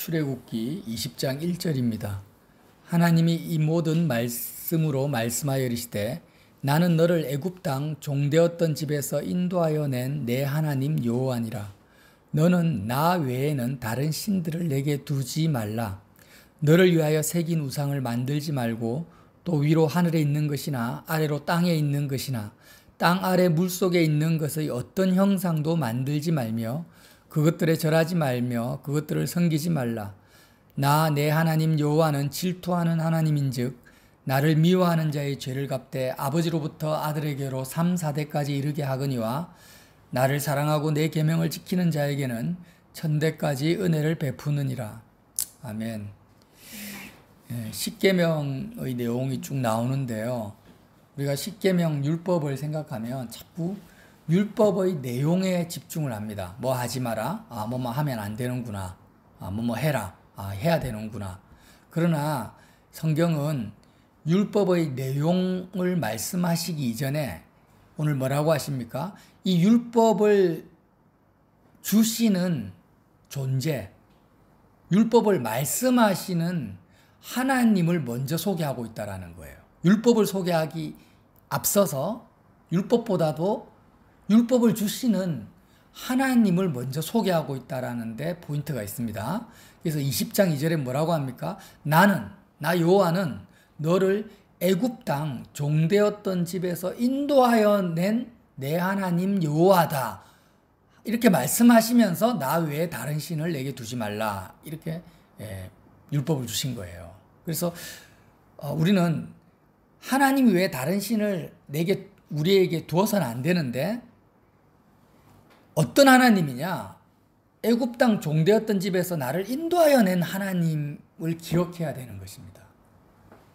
출애굽기 20장 1절입니다. 하나님이 이 모든 말씀으로 말씀하여 이르시되 나는 너를 애굽 땅 종되었던 집에서 인도하여 낸 내 하나님 여호와니라. 너는 나 외에는 다른 신들을 내게 두지 말라. 너를 위하여 새긴 우상을 만들지 말고 또 위로 하늘에 있는 것이나 아래로 땅에 있는 것이나 땅 아래 물속에 있는 것의 어떤 형상도 만들지 말며 그것들에 절하지 말며 그것들을 섬기지 말라. 나 내 하나님 여호와는 질투하는 하나님인즉 나를 미워하는 자의 죄를 갚되 아버지로부터 아들에게로 3, 4대까지 이르게 하거니와 나를 사랑하고 내 계명을 지키는 자에게는 천대까지 은혜를 베푸느니라. 아멘. 십계명의 내용이 쭉 나오는데요. 우리가 십계명 율법을 생각하면 자꾸 율법의 내용에 집중을 합니다. 뭐 하지 마라. 뭐뭐 하면 안 되는구나. 뭐뭐 해라. 해야 되는구나. 그러나 성경은 율법의 내용을 말씀하시기 이전에 오늘 뭐라고 하십니까? 이 율법을 주시는 존재, 율법을 말씀하시는 하나님을 먼저 소개하고 있다는 거예요. 율법을 소개하기 앞서서 율법보다도 율법을 주시는 하나님을 먼저 소개하고 있다는 데 포인트가 있습니다. 그래서 20장 2절에 뭐라고 합니까? 나 여호와는 너를 애굽 땅 종되었던 집에서 인도하여 낸 내 하나님 여호와다. 이렇게 말씀하시면서 나 외에 다른 신을 내게 두지 말라. 이렇게 율법을 주신 거예요. 그래서 우리는 하나님 외에 다른 신을 우리에게 두어서는 안 되는데 어떤 하나님이냐? 애굽 땅 종되었던 집에서 나를 인도하여 낸 하나님을 기억해야 되는 것입니다.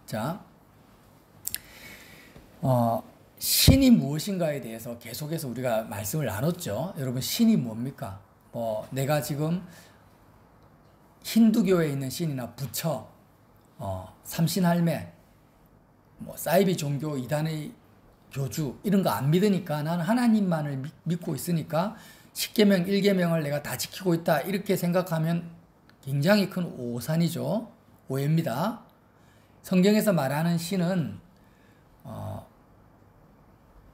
자, 신이 무엇인가에 대해서 계속해서 우리가 말씀을 나눴죠. 여러분, 신이 뭡니까? 내가 지금 힌두교에 있는 신이나 부처, 삼신할매, 사이비 종교 이단의 교주 이런 거 안 믿으니까 나는 하나님만을 믿고 있으니까 10계명, 1계명을 내가 다 지키고 있다 이렇게 생각하면 굉장히 큰 오산이죠. 오해입니다. 성경에서 말하는 신은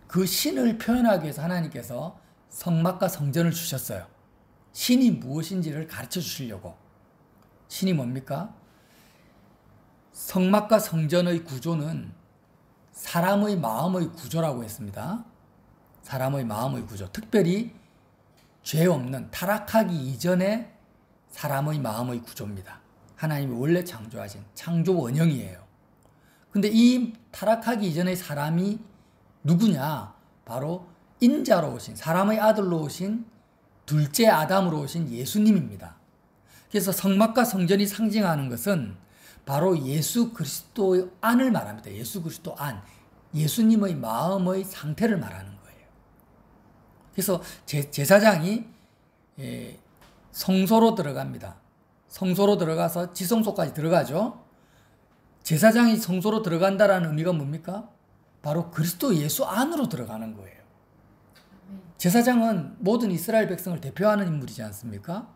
그 신을 표현하기 위해서 하나님께서 성막과 성전을 주셨어요. 신이 무엇인지를 가르쳐 주시려고. 신이 뭡니까? 성막과 성전의 구조는 사람의 마음의 구조라고 했습니다. 사람의 마음의 구조. 특별히 죄 없는 타락하기 이전에 사람의 마음의 구조입니다. 하나님이 원래 창조하신 창조 원형이에요. 근데 이 타락하기 이전의 사람이 누구냐? 바로 인자로 오신, 사람의 아들로 오신 둘째 아담으로 오신 예수님입니다. 그래서 성막과 성전이 상징하는 것은 바로 예수 그리스도 안을 말합니다. 예수 그리스도 안. 예수님의 마음의 상태를 말하는 거예요. 그래서 제사장이 성소로 들어갑니다. 성소로 들어가서 지성소까지 들어가죠. 제사장이 성소로 들어간다라는 의미가 뭡니까? 바로 그리스도 예수 안으로 들어가는 거예요. 제사장은 모든 이스라엘 백성을 대표하는 인물이지 않습니까?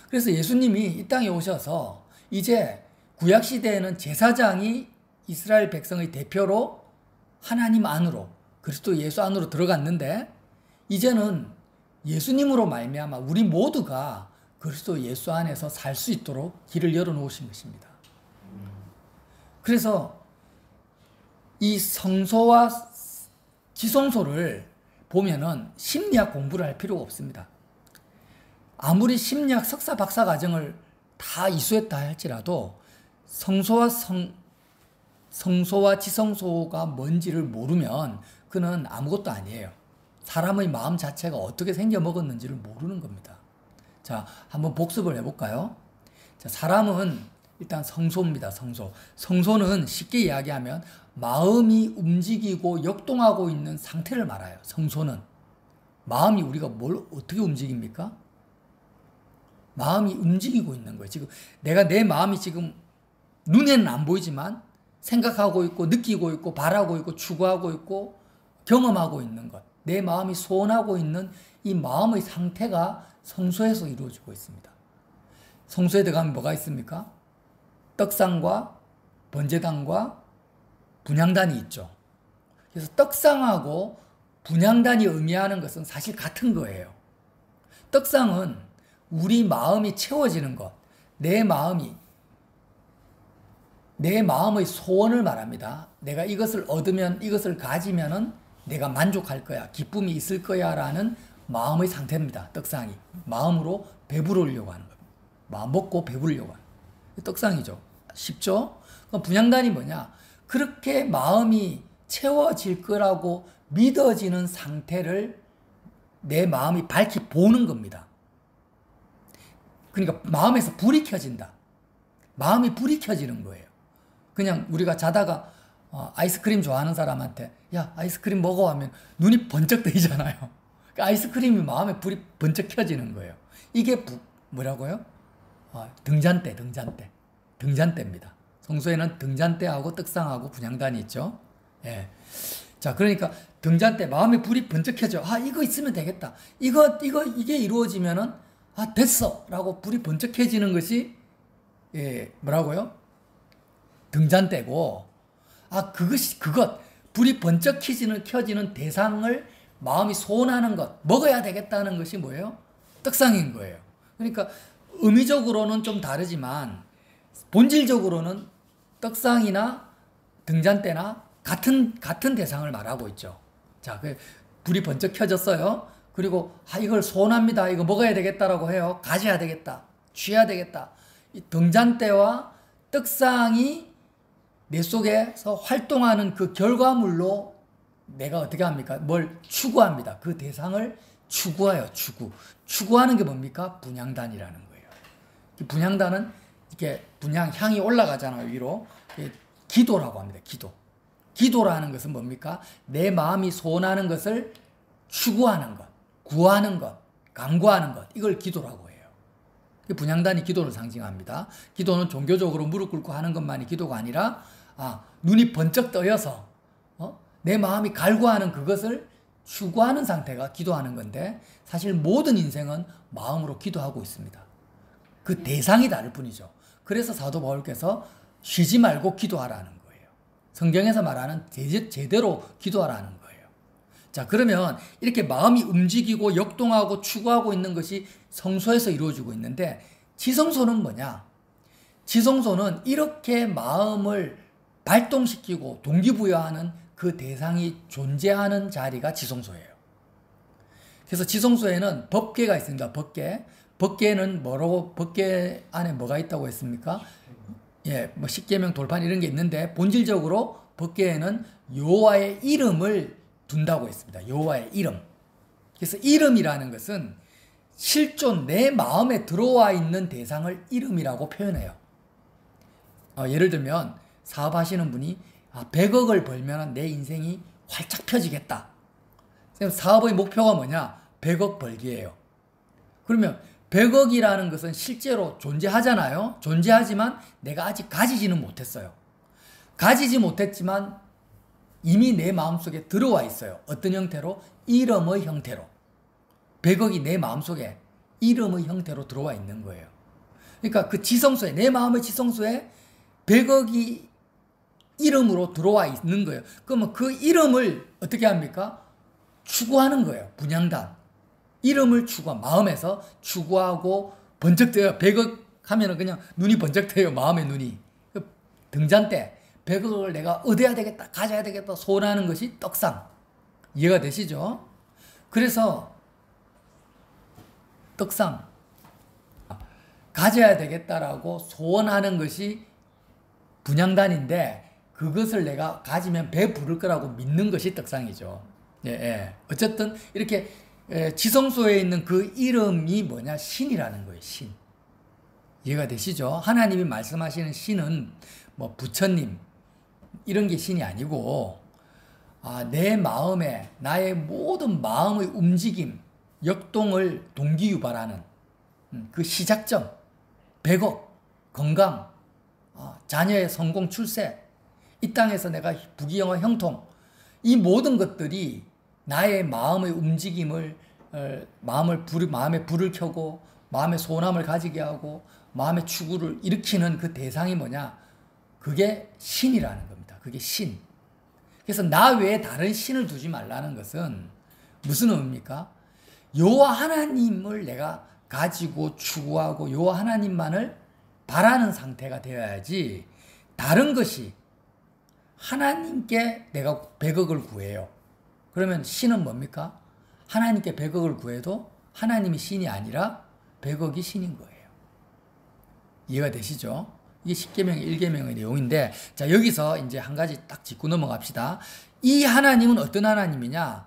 그래서 예수님이 이 땅에 오셔서 이제 구약시대에는 제사장이 이스라엘 백성의 대표로 하나님 안으로 그리스도 예수 안으로 들어갔는데 이제는 예수님으로 말미암아 우리 모두가 그리스도 예수 안에서 살 수 있도록 길을 열어놓으신 것입니다. 그래서 이 성소와 지성소를 보면은 심리학 공부를 할 필요가 없습니다. 아무리 심리학 석사 박사 과정을 다 이수했다 할지라도 성소와 지성소가 뭔지를 모르면 그는 아무것도 아니에요. 사람의 마음 자체가 어떻게 생겨 먹었는지를 모르는 겁니다. 자, 한번 복습을 해볼까요? 자, 사람은 일단 성소입니다. 성소는 쉽게 이야기하면 마음이 움직이고 역동하고 있는 상태를 말해요. 성소는. 마음이 우리가 뭘 어떻게 움직입니까? 마음이 움직이고 있는 거예요. 지금 내 마음이 지금 눈에는 안 보이지만 생각하고 있고 느끼고 있고 바라고 있고 추구하고 있고 경험하고 있는 것. 내 마음이 소원하고 있는 이 마음의 상태가 성소에서 이루어지고 있습니다. 성소에 들어가면 뭐가 있습니까? 떡상과 번제단과 분향단이 있죠. 그래서 떡상하고 분향단이 의미하는 것은 사실 같은 거예요. 떡상은 우리 마음이 채워지는 것, 내 마음의 소원을 말합니다. 내가 이것을 얻으면, 이것을 가지면은 내가 만족할 거야, 기쁨이 있을 거야 라는 마음의 상태입니다. 떡상이. 마음으로 배부르려고 하는 겁니다. 마음 먹고 배부르려고 하는 거예요. 떡상이죠. 쉽죠? 그럼 분향단이 뭐냐? 그렇게 마음이 채워질 거라고 믿어지는 상태를 내 마음이 밝히 보는 겁니다. 그러니까 마음에서 불이 켜진다. 마음이 불이 켜지는 거예요. 그냥 우리가 자다가 아이스크림 좋아하는 사람한테 야 아이스크림 먹어 하면 눈이 번쩍 뜨이잖아요. 그러니까 아이스크림이 마음에 불이 번쩍 켜지는 거예요. 이게 뭐라고요? 등잔대입니다. 성소에는 등잔대하고 떡상하고 분향단이 있죠. 예. 자, 그러니까 등잔대 마음에 불이 번쩍 켜져. 이거 있으면 되겠다. 이게 이루어지면은 됐어라고 불이 번쩍 켜지는 것이 뭐라고요? 등잔대고 그것 불이 번쩍 켜지는 대상을 마음이 소원하는 것, 먹어야 되겠다는 것이 뭐예요? 떡상인 거예요. 그러니까 의미적으로는 좀 다르지만 본질적으로는 떡상이나 등잔대나 같은 대상을 말하고 있죠. 자, 불이 번쩍 켜졌어요. 그리고 이걸 소원합니다. 이거 먹어야 되겠다라고 해요. 가져야 되겠다. 취해야 되겠다. 이 등잔대와 떡상이 내 속에서 활동하는 그 결과물로 내가 어떻게 합니까? 뭘 추구합니다. 그 대상을 추구해요. 추구하는 게 뭡니까? 분향단이라는 거예요. 분향단은 이렇게 향이 올라가잖아요. 위로. 기도라고 합니다. 기도라는 것은 뭡니까? 내 마음이 소원하는 것을 추구하는 것, 구하는 것, 간구하는 것. 이걸 기도라고 해요. 분향단이 기도를 상징합니다. 기도는 종교적으로 무릎 꿇고 하는 것만이 기도가 아니라 눈이 번쩍 떠여서 내 마음이 갈구하는 그것을 추구하는 상태가 기도하는 건데 사실 모든 인생은 마음으로 기도하고 있습니다. 그 대상이 다를 뿐이죠. 그래서 사도 바울께서 쉬지 말고 기도하라는 거예요. 성경에서 말하는 제대로 기도하라는 거예요. 자, 그러면 이렇게 마음이 움직이고 역동하고 추구하고 있는 것이 성소에서 이루어지고 있는데 지성소는 뭐냐? 지성소는 이렇게 마음을 발동시키고 동기부여하는 그 대상이 존재하는 자리가 지성소예요. 그래서 지성소에는 법궤가 있습니다. 법궤는 뭐라고, 법궤 안에 뭐가 있다고 했습니까? 뭐 십계명 돌판 이런 게 있는데 본질적으로 법궤에는 여호와의 이름을 둔다고 했습니다. 여호와의 이름. 그래서 이름이라는 것은 실존 내 마음에 들어와 있는 대상을 이름이라고 표현해요. 예를 들면 사업하시는 분이 100억을 벌면 내 인생이 활짝 펴지겠다. 사업의 목표가 뭐냐? 100억 벌기예요. 그러면 100억이라는 것은 실제로 존재하잖아요. 존재하지만 내가 아직 가지지는 못했어요. 가지지 못했지만 이미 내 마음속에 들어와 있어요. 어떤 형태로? 이름의 형태로. 100억이 내 마음속에 이름의 형태로 들어와 있는 거예요. 그러니까 그 지성소에, 내 마음의 지성소에 100억이 이름으로 들어와 있는 거예요. 그러면 그 이름을 어떻게 합니까? 추구하는 거예요. 분향단. 이름을 마음에서 추구하고 번쩍 떠요. 100억 하면은 그냥 눈이 번쩍 떠요. 마음의 눈이. 등잔대. 100억을 내가 얻어야 되겠다, 가져야 되겠다 소원하는 것이 떡상. 이해가 되시죠? 그래서 떡상. 가져야 되겠다라고 소원하는 것이 분향단인데 그것을 내가 가지면 배 부를 거라고 믿는 것이 떡상이죠. 어쨌든 이렇게 지성소에 있는 그 이름이 뭐냐? 신이라는 거예요. 신. 이해가 되시죠? 하나님이 말씀하시는 신은 뭐 부처님 이런 게 신이 아니고 내 마음에 나의 모든 마음의 움직임, 역동을 동기유발하는 그 시작점, 100억, 건강, 자녀의 성공, 출세, 이 땅에서 내가 부귀영화, 형통, 이 모든 것들이 나의 마음의 움직임을 마음에 불을 켜고 마음의 소원함을 가지게 하고 마음의 추구를 일으키는 그 대상이 뭐냐? 그게 신이라는 겁니다. 그게 신. 그래서 나 외에 다른 신을 두지 말라는 것은 무슨 의미입니까? 여호와 하나님을 내가 가지고 추구하고 여호와 하나님만을 바라는 상태가 되어야지 다른 것이 하나님께 내가 100억을 구해요. 그러면 신은 뭡니까? 하나님께 100억을 구해도 하나님이 신이 아니라 100억이 신인 거예요. 이해가 되시죠? 이게 10계명, 1계명의 내용인데, 자, 여기서 이제 한 가지 딱 짚고 넘어갑시다. 이 하나님은 어떤 하나님이냐?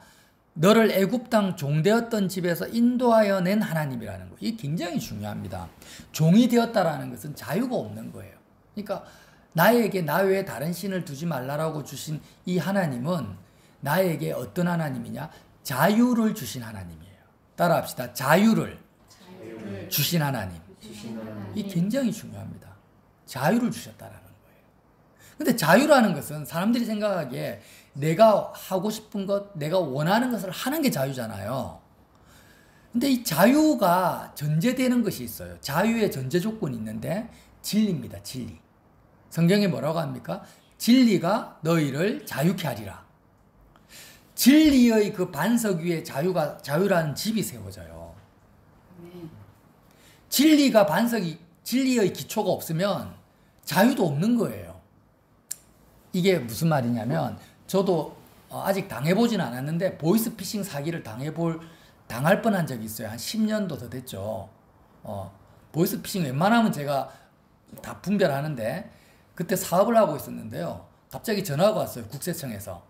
너를 애굽 땅 종되었던 집에서 인도하여 낸 하나님이라는 거. 이게 굉장히 중요합니다. 종이 되었다라는 것은 자유가 없는 거예요. 그러니까 나에게 나 외에 다른 신을 두지 말라라고 주신 이 하나님은 나에게 어떤 하나님이냐? 자유를 주신 하나님이에요. 따라합시다. 자유를 주신 하나님. 이게 굉장히 중요합니다. 자유를 주셨다라는 거예요. 근데 자유라는 것은 사람들이 생각하기에 내가 하고 싶은 것, 내가 원하는 것을 하는 게 자유잖아요. 근데 이 자유가 전제되는 것이 있어요. 자유의 전제 조건이 있는데 진리입니다. 진리. 성경에 뭐라고 합니까? 진리가 너희를 자유케 하리라. 진리의 그 반석 위에 자유라는 집이 세워져요. 진리가 진리의 기초가 없으면 자유도 없는 거예요. 이게 무슨 말이냐면, 저도 아직 당해보진 않았는데, 보이스피싱 사기를 당할 뻔한 적이 있어요. 한 10년도 더 됐죠. 보이스피싱 웬만하면 제가 다 분별하는데, 그때 사업을 하고 있었는데요. 갑자기 전화가 왔어요. 국세청에서.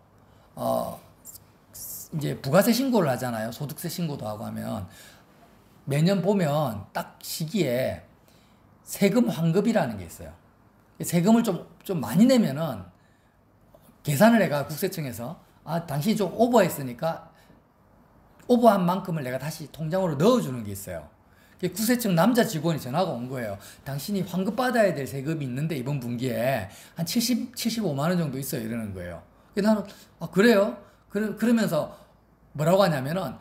이제 부가세 신고를 하잖아요. 소득세 신고도 하고 하면. 매년 보면 딱 시기에 세금 환급이라는 게 있어요. 세금을 좀 많이 내면은 계산을 해가 국세청에서 당신이 좀 오버했으니까 오버한 만큼을 내가 다시 통장으로 넣어주는 게 있어요. 국세청 남자 직원이 전화가 온 거예요. 당신이 환급받아야 될 세금이 있는데 이번 분기에 한 75만 원 정도 있어요. 이러는 거예요. 나는 그래요? 그러면서 뭐라고 하냐면은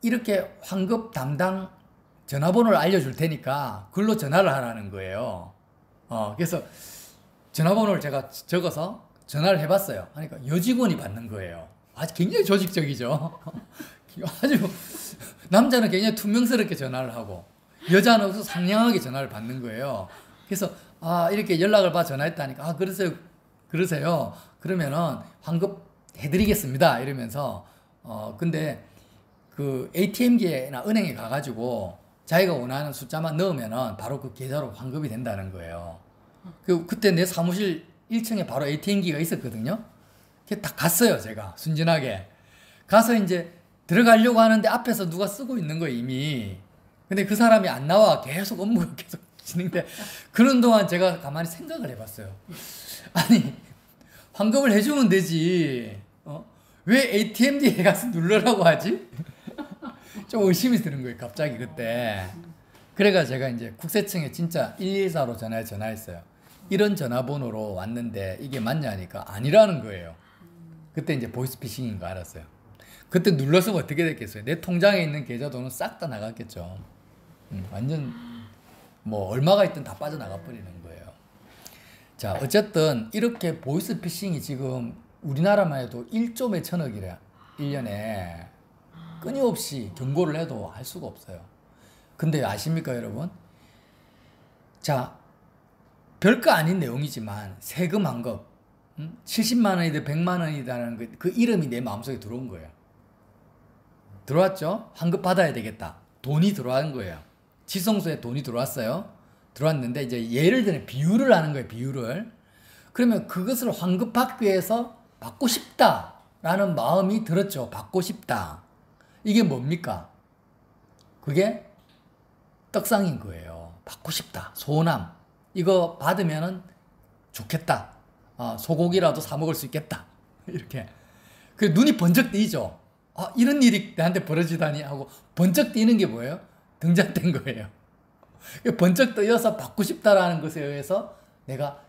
이렇게 환급 담당 전화번호를 알려줄 테니까 글로 전화를 하라는 거예요. 그래서 전화번호를 제가 적어서 전화를 해봤어요. 하니까 여직원이 받는 거예요. 아주 굉장히 조직적이죠. 아주 남자는 굉장히 투명스럽게 전화를 하고 여자는 상냥하게 전화를 받는 거예요. 그래서 이렇게 연락을 받아 전화했다니까 그러세요. 그러면은 환급 해드리겠습니다. 이러면서 근데 그 ATM기나 은행에 가가지고 자기가 원하는 숫자만 넣으면은 바로 그 계좌로 환급이 된다는 거예요. 그때 내 사무실 1층에 바로 ATM기가 있었거든요. 딱 갔어요, 제가. 순진하게. 가서 이제 들어가려고 하는데 앞에서 누가 쓰고 있는 거예요, 이미. 근데 그 사람이 안 나와. 계속 업무가 계속 진행돼. 그런 동안 제가 가만히 생각을 해봤어요. 아니, 환급을 해주면 되지. 왜 ATM기에 가서 눌러라고 하지? 좀 의심이 드는 거예요, 갑자기 그때. 그래가 제가 이제 국세청에 진짜 114로 전화했어요. 이런 전화번호로 왔는데 이게 맞냐니까 아니라는 거예요. 그때 이제 보이스피싱인 거 알았어요. 그때 눌렀으면 어떻게 됐겠어요? 내 통장에 있는 계좌 돈은 싹 다 나갔겠죠. 완전 뭐 얼마가 있든 다 빠져나가 버리는 거예요. 자, 어쨌든 이렇게 보이스피싱이 지금 우리나라만 해도 1조 몇천억이래. 1년에 끊임없이 경고를 해도 할 수가 없어요. 근데 아십니까, 여러분? 자, 별거 아닌 내용이지만 세금 환급 70만 원이든 100만 원이라는 그 이름이 내 마음속에 들어온 거예요. 들어왔죠? 환급 받아야 되겠다. 돈이 들어온 거예요. 지성소에 돈이 들어왔어요. 들어왔는데 이제 예를 들어 비유를 하는 거예요. 비유를. 그러면 그것을 환급받기 위해서 받고 싶다라는 마음이 들었죠. 받고 싶다. 이게 뭡니까? 그게 떡상인 거예요. 받고 싶다. 소남. 이거 받으면은 좋겠다. 소고기라도 사 먹을 수 있겠다. 이렇게. 그 눈이 번쩍 뜨이죠. 이런 일이 나한테 벌어지다니 하고 번쩍 뜨이는 게 뭐예요? 등장된 거예요. 번쩍 뜨여서 받고 싶다라는 것에 의해서 내가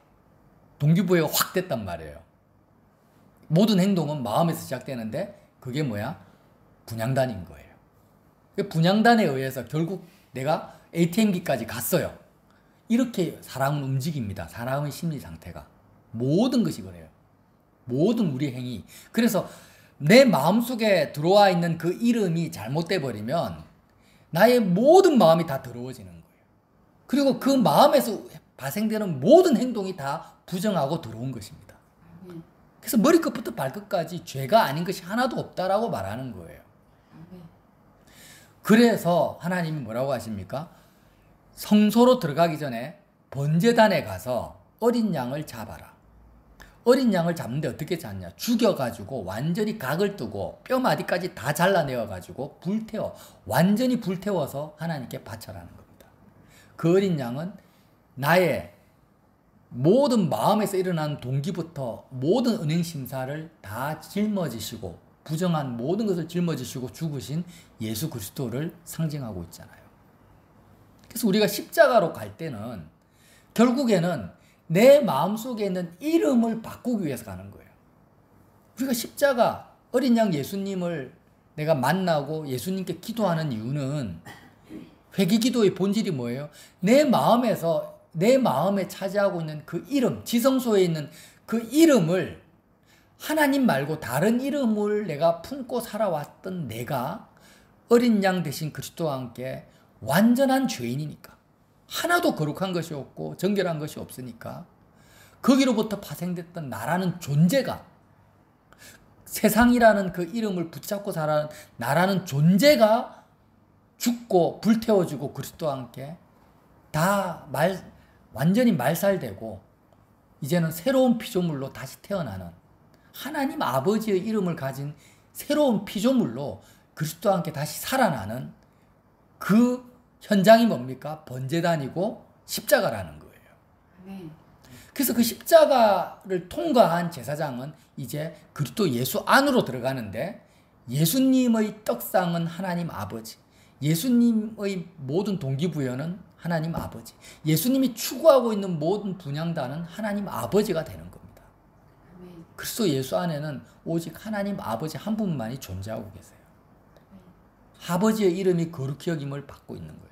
동기부여가 확 됐단 말이에요. 모든 행동은 마음에서 시작되는데 그게 뭐야? 분향단인 거예요. 분향단에 의해서 결국 내가 ATM기까지 갔어요. 이렇게 사람은 움직입니다. 사람의 심리 상태가. 모든 것이 그래요. 모든 우리 행위. 그래서 내 마음속에 들어와 있는 그 이름이 잘못돼 버리면 나의 모든 마음이 다 더러워지는 거예요. 그리고 그 마음에서 발생되는 모든 행동이 다 부정하고 더러운 것입니다. 그래서 머리끝부터 발끝까지 죄가 아닌 것이 하나도 없다라고 말하는 거예요. 그래서 하나님이 뭐라고 하십니까? 성소로 들어가기 전에 번제단에 가서 어린 양을 잡아라. 어린 양을 잡는데 어떻게 잡냐? 죽여가지고 완전히 각을 뜨고 뼈마디까지 다 잘라내어가지고 완전히 불태워서 하나님께 바쳐라는 겁니다. 그 어린 양은 나의 모든 마음에서 일어난 동기부터 모든 은행심사를 다 짊어지시고 부정한 모든 것을 짊어지시고 죽으신 예수 그리스도를 상징하고 있잖아요. 그래서 우리가 십자가로 갈 때는 결국에는 내 마음속에 있는 이름을 바꾸기 위해서 가는 거예요. 우리가 십자가 어린 양 예수님을 내가 만나고 예수님께 기도하는 이유는 회개기도의 본질이 뭐예요? 내 마음에 차지하고 있는 그 이름, 지성소에 있는 그 이름을 하나님 말고 다른 이름을 내가 품고 살아왔던 내가 어린 양 대신 그리스도와 함께 완전한 죄인이니까 하나도 거룩한 것이 없고 정결한 것이 없으니까 거기로부터 파생됐던 나라는 존재가 세상이라는 그 이름을 붙잡고 살아가는 나라는 존재가 죽고 불태워지고 그리스도와 함께 완전히 말살되고 이제는 새로운 피조물로 다시 태어나는 하나님 아버지의 이름을 가진 새로운 피조물로 그리스도와 함께 다시 살아나는 그 현장이 뭡니까? 번제단이고 십자가라는 거예요. 그래서 그 십자가를 통과한 제사장은 이제 그리스도 예수 안으로 들어가는데 예수님의 떡상은 하나님 아버지, 예수님의 모든 동기부여는 하나님 아버지, 예수님이 추구하고 있는 모든 분향단은 하나님 아버지가 되는 겁니다. 그리스도 예수 안에는 오직 하나님 아버지 한 분만이 존재하고 계세요. 아버지의 이름이 거룩히 여김을 받고 있는 거예요.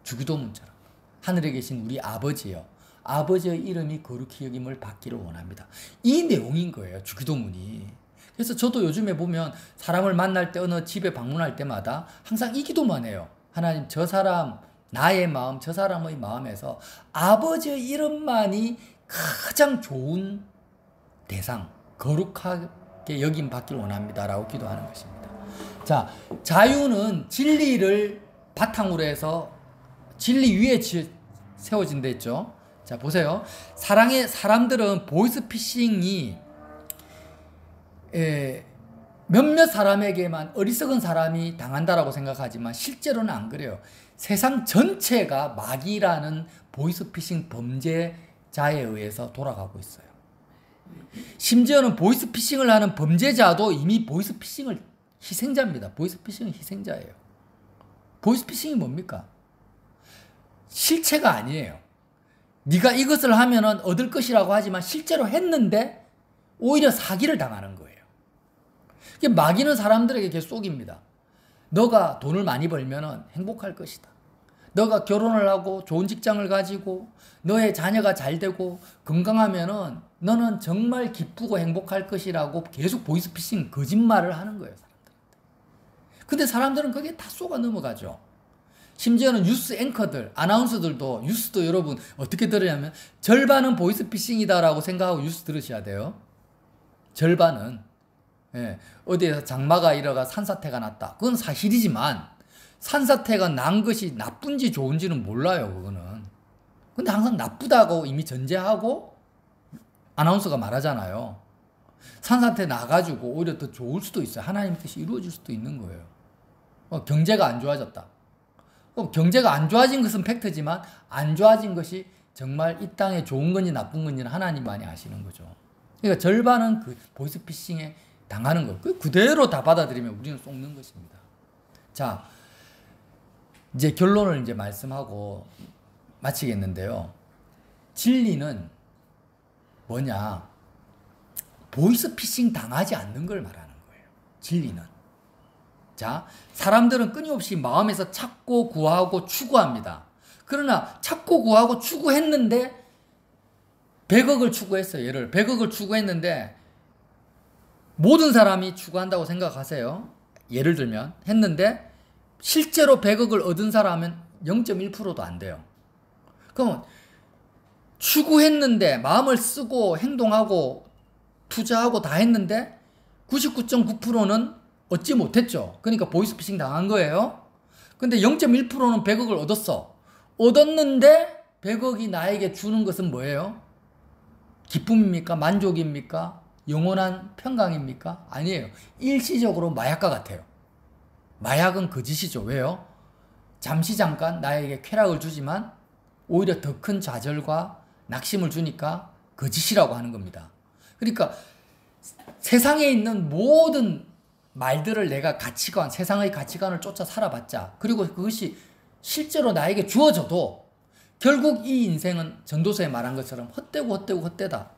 주기도문처럼 하늘에 계신 우리 아버지요, 아버지의 이름이 거룩히 여김을 받기를 원합니다. 이 내용인 거예요, 주기도문이. 그래서 저도 요즘에 보면 사람을 만날 때 어느 집에 방문할 때마다 항상 이 기도만 해요. 하나님, 저 사람 나의 마음, 저 사람의 마음에서 아버지의 이름만이 가장 좋은 대상, 거룩하게 여김 받기를 원합니다라고 기도하는 것입니다. 자, 자유는 진리를 바탕으로 해서 진리 위에 세워진다 했죠. 자, 보세요. 사람들은 보이스피싱이 몇몇 사람에게만 어리석은 사람이 당한다라고 생각하지만 실제로는 안 그래요. 세상 전체가 마귀라는 보이스피싱 범죄자에 의해서 돌아가고 있어요. 심지어는 보이스피싱을 하는 범죄자도 이미 보이스피싱을 희생자입니다. 보이스피싱은 희생자예요. 보이스피싱이 뭡니까? 실체가 아니에요. 네가 이것을 하면은 얻을 것이라고 하지만 실제로 했는데 오히려 사기를 당하는 거예요. 마귀는 사람들에게 계속 속입니다. 너가 돈을 많이 벌면은 행복할 것이다. 너가 결혼을 하고 좋은 직장을 가지고 너의 자녀가 잘 되고 건강하면은 너는 정말 기쁘고 행복할 것이라고 계속 보이스피싱 거짓말을 하는 거예요, 사람들한테. 근데 사람들은 거기에 다 속아 넘어가죠. 심지어는 뉴스 앵커들, 아나운서들도 뉴스도 여러분 어떻게 들으냐면 절반은 보이스피싱이다라고 생각하고 뉴스 들으셔야 돼요. 절반은. 예, 어디에서 장마가 일어가 산사태가 났다. 그건 사실이지만 산사태가 난 것이 나쁜지 좋은지는 몰라요, 그거는. 근데 항상 나쁘다고 이미 전제하고 아나운서가 말하잖아요. 산사태 나가지고 오히려 더 좋을 수도 있어요. 하나님의 뜻이 이루어질 수도 있는 거예요. 경제가 안 좋아졌다. 경제가 안 좋아진 것은 팩트지만 안 좋아진 것이 정말 이 땅에 좋은 건지 나쁜 건지는 하나님만이 아시는 거죠. 그러니까 절반은 그 보이스피싱에 당하는 거예요. 그대로 다 받아들이면 우리는 속는 것입니다. 자, 이제 결론을 이제 말씀하고 마치겠는데요. 진리는 뭐냐? 보이스피싱 당하지 않는 걸 말하는 거예요. 진리는. 자, 사람들은 끊임없이 마음에서 찾고 구하고 추구합니다. 그러나 찾고 구하고 추구했는데 100억을 추구했어요. 예를 100억을 추구했는데 모든 사람이 추구한다고 생각하세요. 예를 들면 했는데 실제로 100억을 얻은 사람은 0.1%도 안 돼요. 그럼 추구했는데 마음을 쓰고 행동하고 투자하고 다 했는데 99.9%는 얻지 못했죠. 그러니까 보이스피싱 당한 거예요. 근데 0.1%는 100억을 얻었어. 얻었는데 100억이 나에게 주는 것은 뭐예요? 기쁨입니까? 만족입니까? 영원한 평강입니까? 아니에요. 일시적으로 마약과 같아요. 마약은 거짓이죠. 왜요? 잠시 잠깐 나에게 쾌락을 주지만 오히려 더 큰 좌절과 낙심을 주니까 거짓이라고 하는 겁니다. 그러니까 세상에 있는 모든 말들을 내가 가치관, 세상의 가치관을 쫓아 살아봤자, 그리고 그것이 실제로 나에게 주어져도 결국 이 인생은 전도서에 말한 것처럼 헛되고 헛되고 헛되다.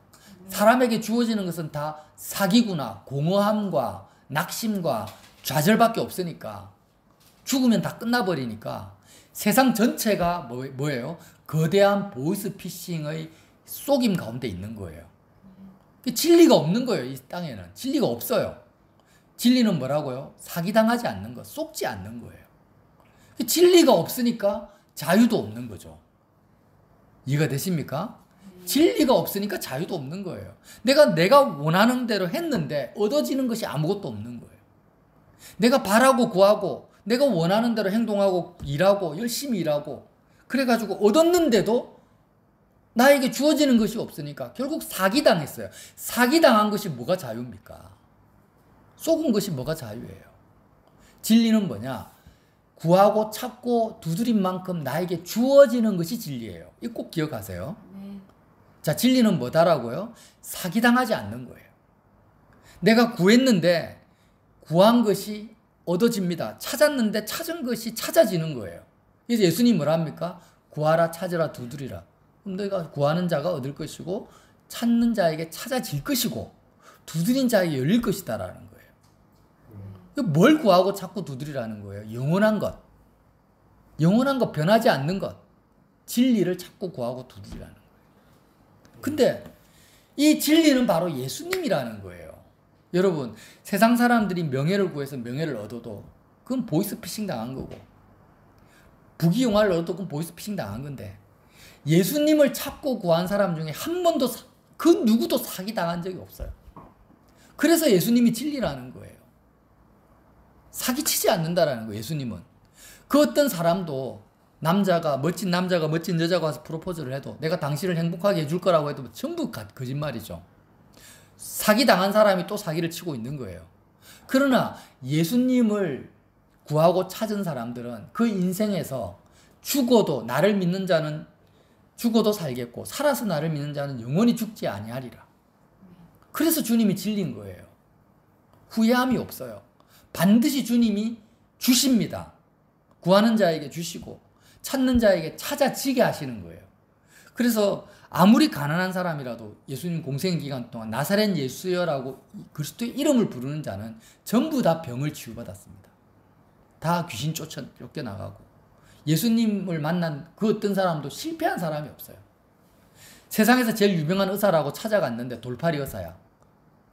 사람에게 주어지는 것은 다 사기구나, 공허함과 낙심과 좌절밖에 없으니까, 죽으면 다 끝나버리니까 세상 전체가 뭐예요? 거대한 보이스피싱의 속임 가운데 있는 거예요. 진리가 없는 거예요. 이 땅에는 진리가 없어요. 진리는 뭐라고요? 사기당하지 않는 것, 속지 않는 거예요. 진리가 없으니까 자유도 없는 거죠. 이해가 되십니까? 진리가 없으니까 자유도 없는 거예요. 내가 원하는 대로 했는데 얻어지는 것이 아무것도 없는 거예요. 내가 바라고 구하고 내가 원하는 대로 행동하고 일하고 열심히 일하고 그래가지고 얻었는데도 나에게 주어지는 것이 없으니까 결국 사기당했어요. 사기당한 것이 뭐가 자유입니까? 속은 것이 뭐가 자유예요? 진리는 뭐냐? 구하고 찾고 두드린 만큼 나에게 주어지는 것이 진리예요. 이거 꼭 기억하세요. 자, 진리는 뭐다라고요? 사기당하지 않는 거예요. 내가 구했는데 구한 것이 얻어집니다. 찾았는데 찾은 것이 찾아지는 거예요. 그래서 예수님 뭐라 합니까? 구하라, 찾으라, 두드리라. 그럼 너희가 구하는 자가 얻을 것이고 찾는 자에게 찾아질 것이고 두드린 자에게 열릴 것이다라는 거예요. 뭘 구하고 찾고 두드리라는 거예요? 영원한 것. 영원한 것, 변하지 않는 것. 진리를 찾고 구하고 두드리라는 거예요. 근데 이 진리는 바로 예수님이라는 거예요. 여러분, 세상 사람들이 명예를 구해서 명예를 얻어도 그건 보이스피싱 당한 거고, 부귀영화를 얻어도 그건 보이스피싱 당한 건데, 예수님을 찾고 구한 사람 중에 한 번도 그 누구도 사기당한 적이 없어요. 그래서 예수님이 진리라는 거예요. 사기치지 않는다라는 거예요. 예수님은. 그 어떤 사람도 멋진 남자가 멋진 여자가 와서 프로포즈를 해도 내가 당신을 행복하게 해줄 거라고 해도 전부 거짓말이죠. 사기당한 사람이 또 사기를 치고 있는 거예요. 그러나 예수님을 구하고 찾은 사람들은 그 인생에서 죽어도 나를 믿는 자는 죽어도 살겠고 살아서 나를 믿는 자는 영원히 죽지 아니하리라. 그래서 주님이 진리인 거예요. 후회함이 없어요. 반드시 주님이 주십니다. 구하는 자에게 주시고 찾는 자에게 찾아지게 하시는 거예요. 그래서 아무리 가난한 사람이라도 예수님 공생기간 동안 나사렛 예수여라고 그리스도의 이름을 부르는 자는 전부 다 병을 치유받았습니다. 다 귀신 쫓겨나가고 예수님을 만난 그 어떤 사람도 실패한 사람이 없어요. 세상에서 제일 유명한 의사라고 찾아갔는데 돌팔이 의사야.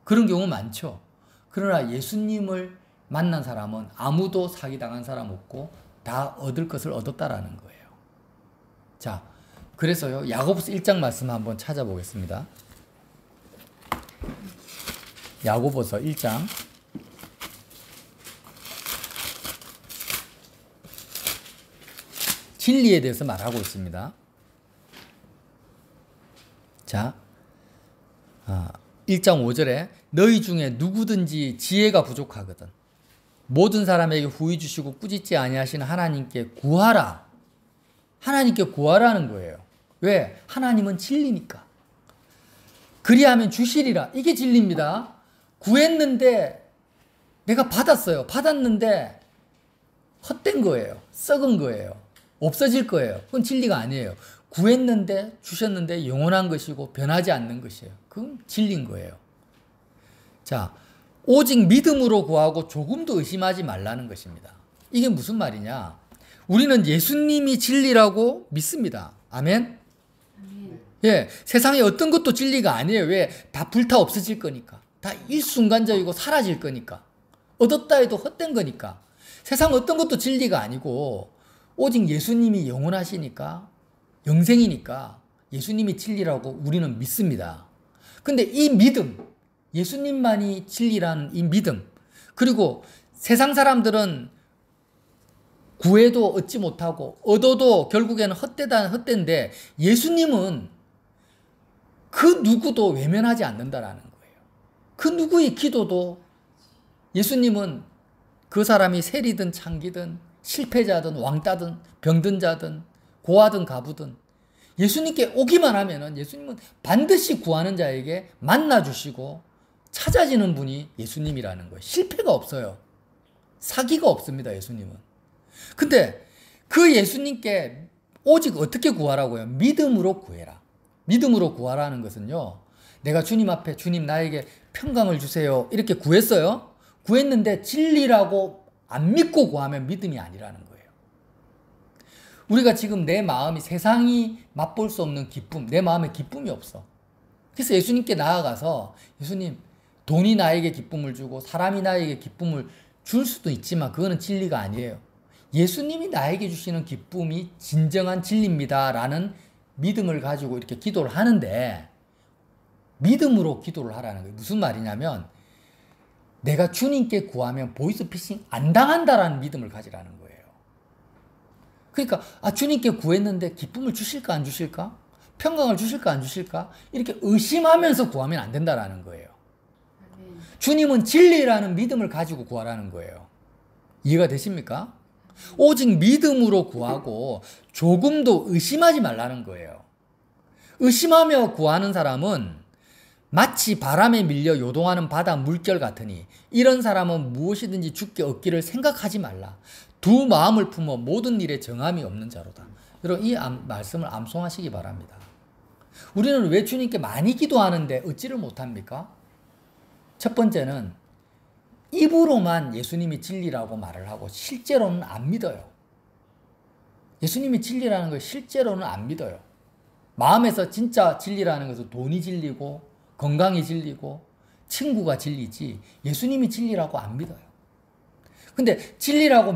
그런 경우 많죠. 그러나 예수님을 만난 사람은 아무도 사기당한 사람 없고 다 얻을 것을 얻었다라는 거예요. 자, 그래서요, 야고보서 1장 말씀 한번 찾아보겠습니다. 야고보서 1장. 진리에 대해서 말하고 있습니다. 자, 1장 5절에 너희 중에 누구든지 지혜가 부족하거든 모든 사람에게 후히 주시고 꾸짖지 아니하시는 하나님께 구하라. 하나님께 구하라는 거예요. 왜? 하나님은 진리니까. 그리하면 주시리라. 이게 진리입니다. 구했는데 내가 받았어요. 받았는데 헛된 거예요. 썩은 거예요. 없어질 거예요. 그건 진리가 아니에요. 구했는데 주셨는데 영원한 것이고 변하지 않는 것이에요. 그건 진리인 거예요. 자, 오직 믿음으로 구하고 조금도 의심하지 말라는 것입니다. 이게 무슨 말이냐? 우리는 예수님이 진리라고 믿습니다. 아멘? 예, 세상에 어떤 것도 진리가 아니에요. 왜? 다 불타 없어질 거니까. 다 일순간적이고 사라질 거니까. 얻었다 해도 헛된 거니까. 세상 어떤 것도 진리가 아니고 오직 예수님이 영원하시니까, 영생이니까 예수님이 진리라고 우리는 믿습니다. 근데 이 믿음, 예수님만이 진리라는 이 믿음, 그리고 세상 사람들은 구해도 얻지 못하고 얻어도 결국에는 헛된데 예수님은 그 누구도 외면하지 않는다라는 거예요. 그 누구의 기도도 예수님은 그 사람이 세리든 창기든 실패자든 왕따든 병든 자든 고아든 가부든 예수님께 오기만 하면은 예수님은 반드시 구하는 자에게 만나주시고 찾아지는 분이 예수님이라는 거예요. 실패가 없어요. 사기가 없습니다, 예수님은. 근데 그 예수님께 오직 어떻게 구하라고요? 믿음으로 구해라. 믿음으로 구하라는 것은요, 내가 주님 앞에 주님 나에게 평강을 주세요 이렇게 구했어요. 구했는데 진리라고 안 믿고 구하면 믿음이 아니라는 거예요. 우리가 지금 내 마음이 세상이 맛볼 수 없는 기쁨, 내 마음에 기쁨이 없어. 그래서 예수님께 나아가서 예수님, 돈이 나에게 기쁨을 주고 사람이 나에게 기쁨을 줄 수도 있지만 그거는 진리가 아니에요. 예수님이 나에게 주시는 기쁨이 진정한 진리입니다 라는 믿음을 가지고 이렇게 기도를 하는데, 믿음으로 기도를 하라는 거예요. 무슨 말이냐면 내가 주님께 구하면 보이스피싱 안 당한다라는 믿음을 가지라는 거예요. 그러니까 주님께 구했는데 기쁨을 주실까 안 주실까? 평강을 주실까 안 주실까? 이렇게 의심하면서 구하면 안 된다라는 거예요. 주님은 진리라는 믿음을 가지고 구하라는 거예요. 이해가 되십니까? 오직 믿음으로 구하고 조금도 의심하지 말라는 거예요. 의심하며 구하는 사람은 마치 바람에 밀려 요동하는 바다 물결 같으니 이런 사람은 무엇이든지 주께 얻기를 생각하지 말라. 두 마음을 품어 모든 일에 정함이 없는 자로다. 여러분 이 말씀을 암송하시기 바랍니다. 우리는 왜 주님께 많이 기도하는데 얻지를 못합니까? 첫 번째는 입으로만 예수님이 진리라고 말을 하고 실제로는 안 믿어요. 예수님이 진리라는 걸 실제로는 안 믿어요. 마음에서 진짜 진리라는 것은 돈이 진리고 건강이 진리고 친구가 진리지 예수님이 진리라고 안 믿어요. 근데 진리라고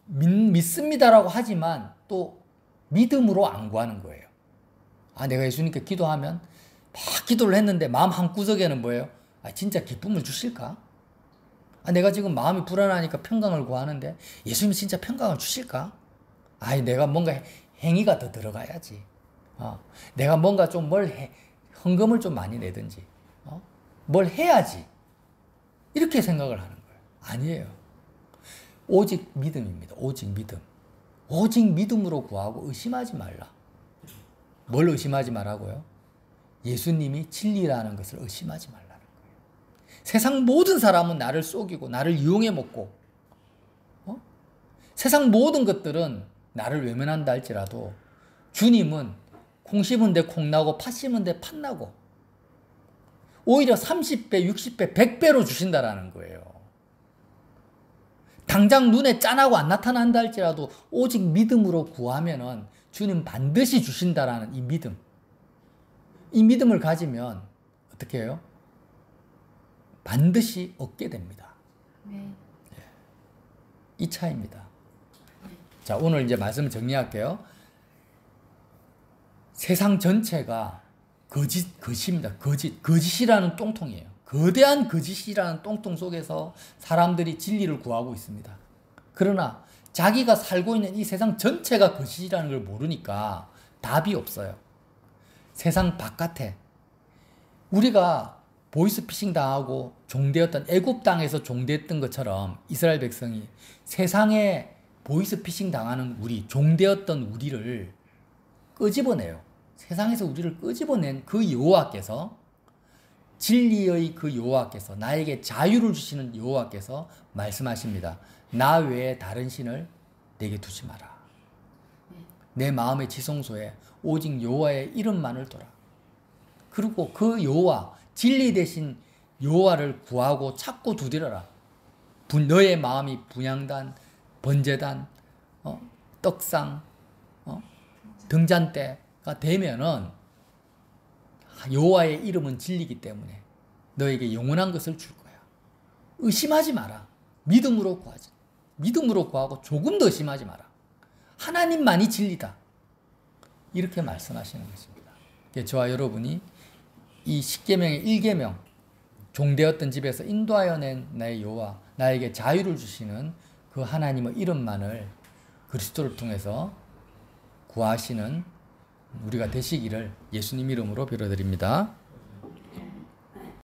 믿습니다라고 하지만 또 믿음으로 안 구하는 거예요. 내가 예수님께 기도하면 막 기도를 했는데 마음 한구석에는 뭐예요? 진짜 기쁨을 주실까? 내가 지금 마음이 불안하니까 평강을 구하는데 예수님이 진짜 평강을 주실까? 내가 뭔가 행위가 더 들어가야지. 내가 뭔가 좀 헌금을 좀 많이 내든지 뭘 해야지. 이렇게 생각을 하는 거예요. 아니에요. 오직 믿음입니다. 오직 믿음. 오직 믿음으로 구하고 의심하지 말라. 뭘 의심하지 말라고요? 예수님이 진리라는 것을 의심하지 말라는 거예요. 세상 모든 사람은 나를 속이고 나를 이용해 먹고 세상 모든 것들은 나를 외면한다 할지라도 주님은 콩 심은데 콩 나고 팥 심은데 팥 나고 오히려 30배, 60배, 100배로 주신다라는 거예요. 당장 눈에 짠하고 안 나타난다 할지라도 오직 믿음으로 구하면은 주님 반드시 주신다라는 이 믿음. 이 믿음을 가지면 어떻게 해요? 반드시 얻게 됩니다. 네. 이 차이입니다. 자, 오늘 이제 말씀을 정리할게요. 세상 전체가 거짓입니다. 거짓이라는 똥통이에요. 거대한 거짓이라는 똥통 속에서 사람들이 진리를 구하고 있습니다. 그러나 자기가 살고 있는 이 세상 전체가 거짓이라는 걸 모르니까 답이 없어요. 세상 바깥에 우리가 보이스피싱 당하고 종되었던 애굽 땅에서 종되었던 것처럼 이스라엘 백성이 세상에 보이스피싱 당하는 우리, 종되었던 우리를 끄집어내요. 세상에서 우리를 끄집어낸 그 여호와께서, 진리의 그 여호와께서, 나에게 자유를 주시는 여호와께서 말씀하십니다. 나 외에 다른 신을 내게 두지 마라. 내 마음의 지성소에 오직 여호와의 이름만을 둬라. 그리고 그 여호와, 진리 대신 여호와를 구하고 찾고 두드려라. 너의 마음이 분향단, 번제단, 떡상, 등잔대가 되면은 여호와의 이름은 진리이기 때문에 너에게 영원한 것을 줄 거야. 의심하지 마라. 믿음으로 구하지. 믿음으로 구하고 조금 더 의심하지 마라. 하나님만이 진리다. 이렇게 말씀하시는 것입니다. 저와 여러분이 이 10계명의 1계명, 종되었던 집에서 인도하여 낸 나의 여호와, 나에게 자유를 주시는 그 하나님의 이름만을 그리스도를 통해서 구하시는 우리가 되시기를 예수님 이름으로 빌어드립니다.